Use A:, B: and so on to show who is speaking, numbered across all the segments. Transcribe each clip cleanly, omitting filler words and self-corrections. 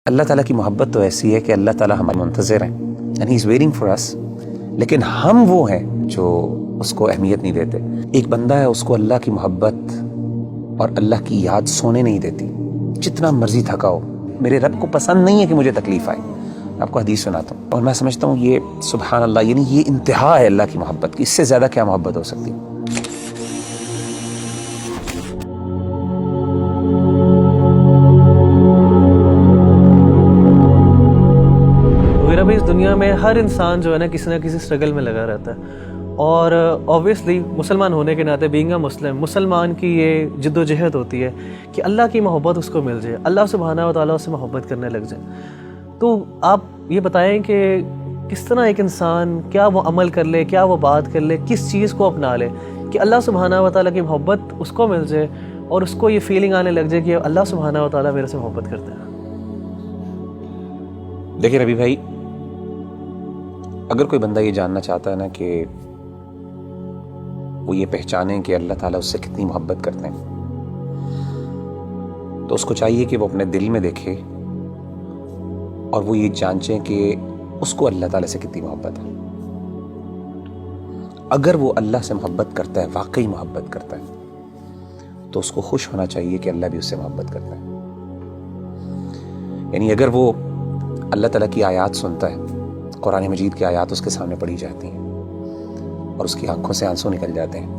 A: اللہ تعالیٰ کی محبت تو ایسی ہے کہ اللہ تعالیٰ ہمارے منتظر ہیں and he is waiting for us, لیکن ہم وہ ہیں جو اس کو اہمیت نہیں دیتے۔ ایک بندہ ہے، اس کو اللہ کی محبت اور اللہ کی یاد سونے نہیں دیتی، جتنا مرضی تھکا ہو۔ میرے رب کو پسند نہیں ہے کہ مجھے تکلیف آئے۔ آپ کو حدیث سناتا ہوں اور میں سمجھتا ہوں یہ سبحان اللہ، یعنی یہ انتہا ہے اللہ کی محبت کی، اس سے زیادہ کیا محبت ہو سکتی ہے۔
B: اس دنیا میں ہر انسان جو ہے نا کسی نہ کسی اسٹرگل میں لگا رہتا ہے، اور اوبویسلی مسلمان ہونے کے ناطے بینگ اے مسلمان کی یہ جد و جہد ہوتی ہے کہ اللہ کی محبت اس کو مل جائے، اللہ سبحانہ و تعالیٰ اس سے محبت کرنے لگ جائے۔ تو آپ یہ بتائیں کہ کس طرح ایک انسان کیا وہ عمل کر لے، کیا وہ بات کر لے، کس چیز کو اپنا لے کہ اللہ سبحانہ و تعالیٰ کی محبت اس کو مل جائے اور اس کو یہ فیلنگ آنے لگ جائے کہ اللہ سبحانہ و تعالیٰ میرے سے محبت کرتے ہیں۔
A: دیکھیں ربی بھائی، اگر کوئی بندہ یہ جاننا چاہتا ہے نا کہ وہ یہ پہچانیں کہ اللہ تعالیٰ اس سے کتنی محبت کرتے ہیں، تو اس کو چاہیے کہ وہ اپنے دل میں دیکھے اور وہ یہ جانچیں کہ اس کو اللہ تعالیٰ سے کتنی محبت ہے۔ اگر وہ اللہ سے محبت کرتا ہے، واقعی محبت کرتا ہے، تو اس کو خوش ہونا چاہیے کہ اللہ بھی اس سے محبت کرتا ہے۔ یعنی اگر وہ اللہ تعالیٰ کی آیات سنتا ہے، قرآن مجید کی آیات اس کے سامنے پڑھی جاتی ہیں اور اس کی آنکھوں سے آنسو نکل جاتے ہیں،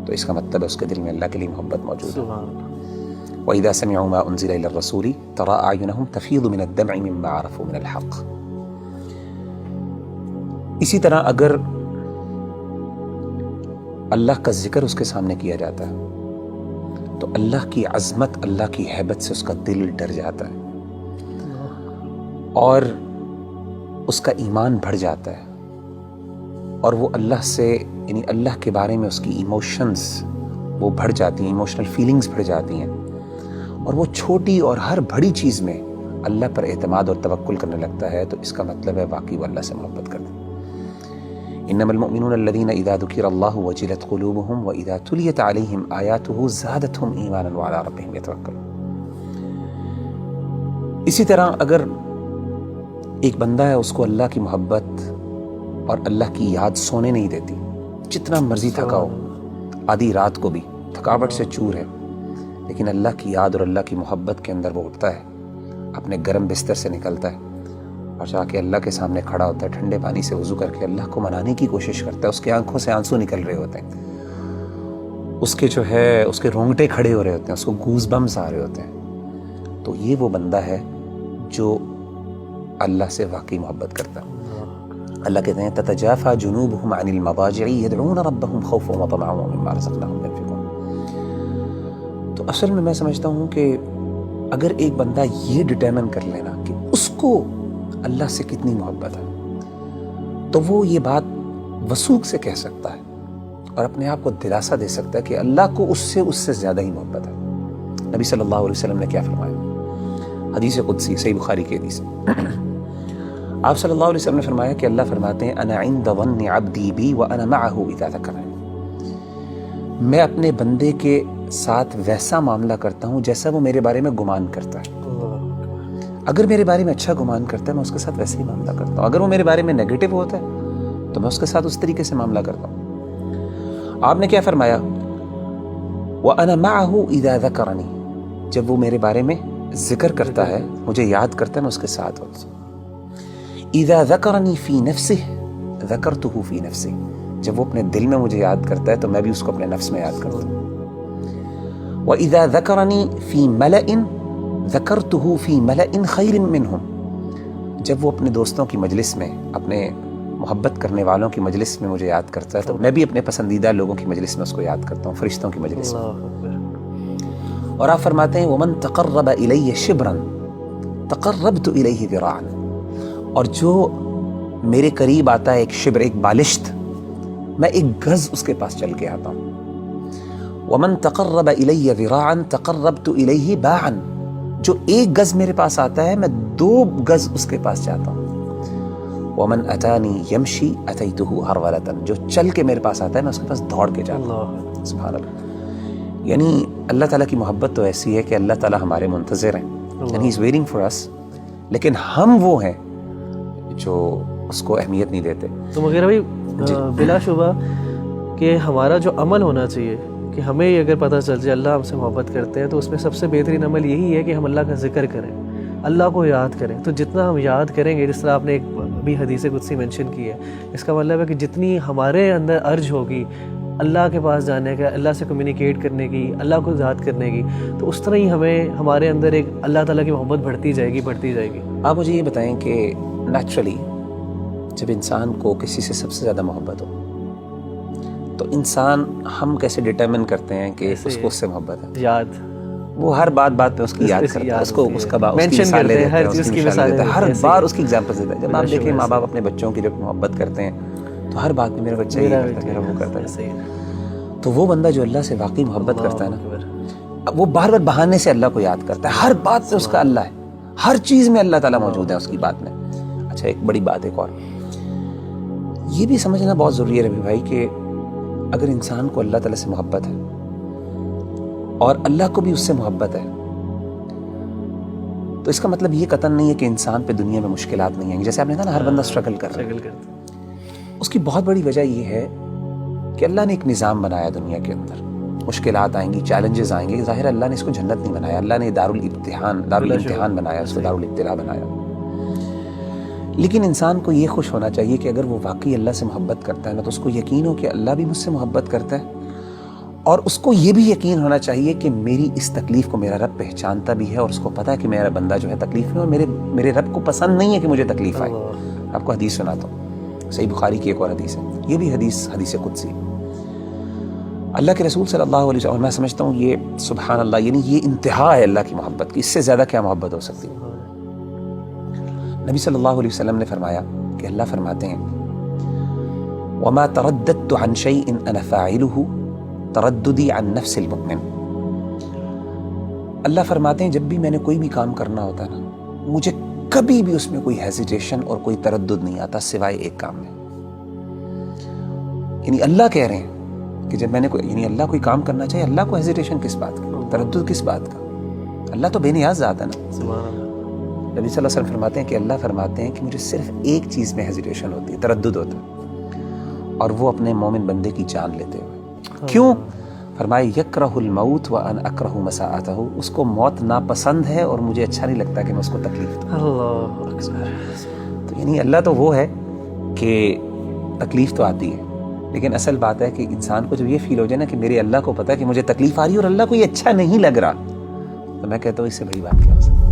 A: تو اس کا مطلب ہے اس کے دل میں اللہ کے لیے محبت موجود ہے۔ وَإِذَا سَمِعُوا مَا أُنزِلَ إِلَى الرَّسُولِ تَرَىٰ أَعْيُنَهُمْ تَفِيضُ مِنَ الدَّمْعِ مِمَّا عَرَفُوا مِنَ الْحَقِّ۔ اسی طرح اگر اللہ کا ذکر اس کے سامنے کیا جاتا ہے تو اللہ کی عظمت، اللہ کی ہیبت سے اس کا دل ڈر جاتا ہے اور اس کا ایمان بڑھ جاتا ہے، اور وہ اللہ سے، یعنی اللہ کے بارے میں اس کی ایموشنز وہ بڑھ جاتی ہیں، ایموشنل فیلنگز بڑھ جاتی ہیں، اور وہ چھوٹی اور ہر بڑی چیز میں اللہ پر اعتماد اور توکل کرنے لگتا ہے، تو اس کا مطلب ہے واقعی وہ اللہ سے محبت کرتا ہے۔ انما المؤمنون الذين اذا ذكر الله وجلت قلوبهم واذا تليت عليهم آياته زادتهم ایمانا وعلى ربهم يتوکلون۔ اسی طرح اگر ایک بندہ ہے، اس کو اللہ کی محبت اور اللہ کی یاد سونے نہیں دیتی، جتنا مرضی تھکا ہو، آدھی رات کو بھی تھکاوٹ سے چور ہے، لیکن اللہ کی یاد اور اللہ کی محبت کے اندر وہ اٹھتا ہے، اپنے گرم بستر سے نکلتا ہے اور جا کے اللہ کے سامنے کھڑا ہوتا ہے، ٹھنڈے پانی سے وضو کر کے اللہ کو منانے کی کوشش کرتا ہے۔ اس کے آنکھوں سے آنسو نکل رہے ہوتے ہیں، اس کے جو ہے اس کے رونگٹے کھڑے ہو رہے ہوتے ہیں، اس کو گوز بمز آ رہے ہوتے ہیں، تو یہ وہ بندہ ہے جو اللہ سے واقعی محبت کرتا ہے۔ اللہ کہتے ہیں تتجافى جنوبهم عن المضاجع يدعون ربهم خوفا وطمعا ومما رزقناهم ينفقون۔ تو اصل میں سمجھتا ہوں کہ اگر ایک بندہ یہ ڈٹرمن کر لینا کہ اس کو اللہ سے کتنی محبت ہے، تو وہ یہ بات وثوق سے کہہ سکتا ہے اور اپنے آپ کو دلاسا دے سکتا ہے کہ اللہ کو اس سے زیادہ ہی محبت ہے۔ نبی صلی اللہ علیہ وسلم نے کیا فرمایا؟ حدیث قدسی، صحیح بخاری کی حدیث، آپ صلی اللہ علیہ وسلم نے فرمایا کہ اللہ فرماتے ہیں انا عند ظن عبدی بی وانا معه اذا ذکرنی، میں اپنے بندے کے ساتھ ویسا معاملہ کرتا ہوں جیسا وہ میرے بارے میں گمان کرتا ہے۔ اگر میرے بارے میں اچھا گمان کرتا ہے، میں اس کے ساتھ ویسے ہی معاملہ کرتا ہوں۔ اگر وہ میرے بارے میں نیگیٹو ہوتا ہے تو میں اس کے ساتھ اس طریقے سے معاملہ کرتا ہوں۔ آپ نے کیا فرمایا؟ وانا معه اذا ذکرنی، جب وہ میرے بارے میں ذکر کرتا ہے، مجھے یاد کرتا ہے، میں اس کے ساتھ ہوتا ہوں۔ اذا ذکرنی فی نفسہ ذکرتہ فی نفسی، جب وہ اپنے دل میں مجھے یاد کرتا ہے تو میں بھی اس کو اپنے نفس میں یاد کرتا ہوں۔ وَإِذَا ذَكَرَنِي فِي مَلَئٍ ذَكَرْتُهُ فِي مَلَئٍ خَيْرٍ مِّنْهُمْ، جب وہ اپنے دوستوں کی مجلس میں، اپنے محبت کرنے والوں کی مجلس میں مجھے یاد کرتا ہے تو میں بھی اپنے پسندیدہ لوگوں کی مجلس میں اس کو یاد کرتا ہوں، فرشتوں کی مجلس میں۔ اور آپ فرماتے ہیں وَمَن تَقَرَّبَ إِلَيَّ شِبْرًا تَقَرَّبْتُ إِلَيْهِ ذِرَاعًا، اور جو میرے قریب آتا ہے ایک شبر، ایک بالشت، میں ایک گز اس کے پاس چل کے آتا ہوں۔ وَمَن تَقَرَّبَ إِلَيَّ ذِرَاعًا تَقَرَّبْتُ إِلَيْهِ بَاعًا، جو ایک گز میرے پاس آتا ہے میں 2 گز اس کے پاس جاتا ہوں۔ وَمَنْ أَتَانِي يَمْشِي أَتَيْتُهُ هَرْوَلَةً، جو چل کے میرے پاس آتا ہے میں اس کے پاس دوڑ کے جاتا ہوں۔ سبحان اللہ۔ یعنی اللہ تعالیٰ کی محبت تو ایسی ہے کہ اللہ تعالیٰ ہمارے منتظر ہیں، and he is waiting for us. لیکن ہم وہ ہیں جو اس کو اہمیت نہیں دیتے.
B: تو مغیرہ بھائی بلا شبہ کہ ہمارا جو عمل ہونا چاہیے کہ ہمیں یہ اگر پتہ چل جائے اللہ ہم سے محبت کرتے ہیں تو اس میں سب سے بہترین عمل یہی ہے کہ ہم اللہ کا ذکر کریں, اللہ کو یاد کریں. تو جتنا ہم یاد کریں گے, جس طرح آپ نے ایک ابھی حدیث قدسی مینشن کی ہے, اس کا مطلب ہے کہ جتنی ہمارے اندر ارج ہوگی اللہ کے پاس جانے کا, اللہ سے کمیونیکیٹ کرنے کی, اللہ کو یاد کرنے کی, تو اس طرح ہی ہمارے اندر ایک اللہ تعالیٰ کی محبت بڑھتی جائے گی.
A: آپ مجھے یہ بتائیں کہ نیچرلی جب انسان کو کسی سے سب سے زیادہ محبت ہو تو انسان ہم کیسے ڈٹرمن کرتے ہیں کہ اس کو اس سے محبت ہے؟
B: یاد,
A: وہ ہر بات پہ اس کی یاد کرتا ہے, اس کو اس کا مثال دیتا ہے, ہر بار اس کی ایگزامپل دیتا ہے. جب آپ دیکھیں ماں باپ اپنے بچوں کی جب محبت کرتے ہیں تو ہر بات میں میرا بچہ یہ کرتا ہے, میرا وہ کرتا ہے. تو وہ بندہ جو اللہ سے واقعی محبت کرتا ہے نا, وہ بار بار بہانے سے اللہ کو یاد کرتا ہے. ہر بات پہ اس کا اللہ ہے, ہر چیز میں اللہ تعالیٰ موجود ہے اس کی بات میں. اچھا ایک بڑی بات ایک اور یہ بھی سمجھنا بہت ضروری ہے ربی بھائی کہ اگر انسان کو اللہ تعالیٰ سے محبت ہے اور اللہ کو بھی اس سے محبت ہے تو اس کا مطلب یہ قطعاً نہیں ہے کہ انسان پہ دنیا میں مشکلات نہیں آئیں گی. جیسے آپ نے کہا نا ہر بندہ اسٹرگل کر رہا ہے, اس کی بہت بڑی وجہ یہ ہے کہ اللہ نے ایک نظام بنایا دنیا کے اندر. مشکلات آئیں گی, چیلنجز آئیں گے. ظاہر اللہ نے اس کو جنت نہیں بنایا, اللہ نے دارالامتحان بنایا, اس کو دارالابتلاء بنایا. لیکن انسان کو یہ خوش ہونا چاہیے کہ اگر وہ واقعی اللہ سے محبت کرتا ہے نا تو اس کو یقین ہو کہ اللہ بھی مجھ سے محبت کرتا ہے, اور اس کو یہ بھی یقین ہونا چاہیے کہ میری اس تکلیف کو میرا رب پہچانتا بھی ہے, اور اس کو پتہ ہے کہ میرا بندہ جو ہے تکلیف میں, اور میرے رب کو پسند نہیں ہے کہ مجھے تکلیف آئے. آپ کو حدیث سناتا ہوں, صحیح بخاری کی ایک اور حدیث ہے, یہ بھی حدیث قدسی. اللہ کے رسول صلی اللہ علیہ وسلم, اور میں سمجھتا ہوں یہ سبحان اللہ, یعنی یہ انتہا ہے اللہ کی محبت کی, اس سے زیادہ کیا محبت ہو سکتی ہے. نبی صلی اللہ علیہ وسلم نے فرمایا کہ اللہ فرماتے ہیں وَمَا تَرَدَّدْتُ عَنْ شَيْءٍ أَنَا فَاعِلُهُ تَرَدُّدِي عَنْ نَفْسِ الْمُؤْمِنِ. اللہ فرماتے ہیں جب بھی میں نے کوئی بھی کام کرنا ہوتا ہے نا, مجھے کبھی بھی اس میں کوئی ہیزیٹیشن اور کوئی تردد نہیں آتا سوائے ایک کام میں. یعنی اللہ کہہ رہے ہیں کہ جب میں نے یعنی اللہ کوئی کام کرنا چاہیے, اللہ کو ہیزیٹیشن کس بات کا, تردد کس بات کا؟ اللہ تو بے نیاز ذات ہے نا.
B: سبحان اللہ.
A: نبی صلی اللہ علیہ وسلم فرماتے ہیں کہ اللہ فرماتے ہیں کہ مجھے صرف ایک چیز میں ہیزیٹیشن ہوتی ہے, تردد ہوتا ہے, اور وہ اپنے مومن بندے کی جان لیتے ہوئے. کیوں؟ فرمائے یکرہ الموت وانا اکرہ مساءتہ, اس کو موت ناپسند ہے اور مجھے اچھا نہیں لگتا کہ میں اس کو تکلیف دوں.
B: اللہ اکبر.
A: تو یعنی اللہ تو وہ ہے کہ تکلیف تو آتی ہے, لیکن اصل بات ہے کہ انسان کو جب یہ فیل ہو جائے نا کہ میرے اللہ کو پتہ ہے کہ مجھے تکلیف آ رہی ہے اور اللہ کو یہ اچھا نہیں لگ رہا, تو میں کہتا ہوں اس سے بڑی بات کیا ہو سکتی ہے.